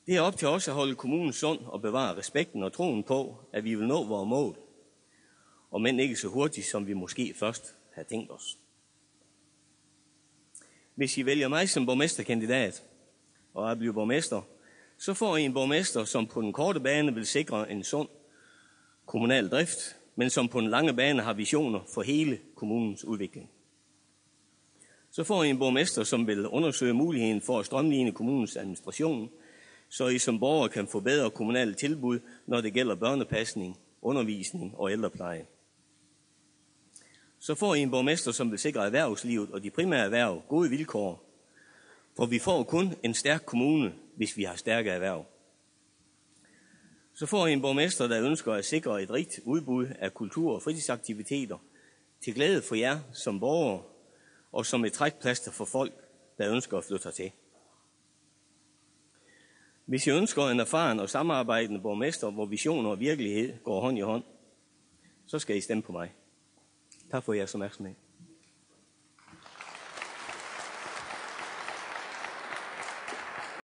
Det er op til os at holde kommunen sund og bevare respekten og troen på, at vi vil nå vores mål, og men ikke så hurtigt, som vi måske først havde tænkt os. Hvis I vælger mig som borgmesterkandidat, og jeg bliver borgmester, så får I en borgmester, som på den korte bane vil sikre en sund kommunal drift, men som på den lange bane har visioner for hele kommunens udvikling. Så får I en borgmester, som vil undersøge muligheden for at strømline kommunens administration, så I som borgere kan få bedre kommunale tilbud, når det gælder børnepasning, undervisning og ældrepleje. Så får I en borgmester, som vil sikre erhvervslivet og de primære erhverv gode vilkår, for vi får kun en stærk kommune, hvis vi har stærke erhverv. Så får I en borgmester, der ønsker at sikre et rigt udbud af kultur- og fritidsaktiviteter til glæde for jer som borgere og som et trækplaster for folk, der ønsker at flytte hertil. Hvis I ønsker en erfaren og samarbejdende borgmester, hvor visioner og virkelighed går hånd i hånd, så skal I stemme på mig. Tak for jeres opmærksomhed.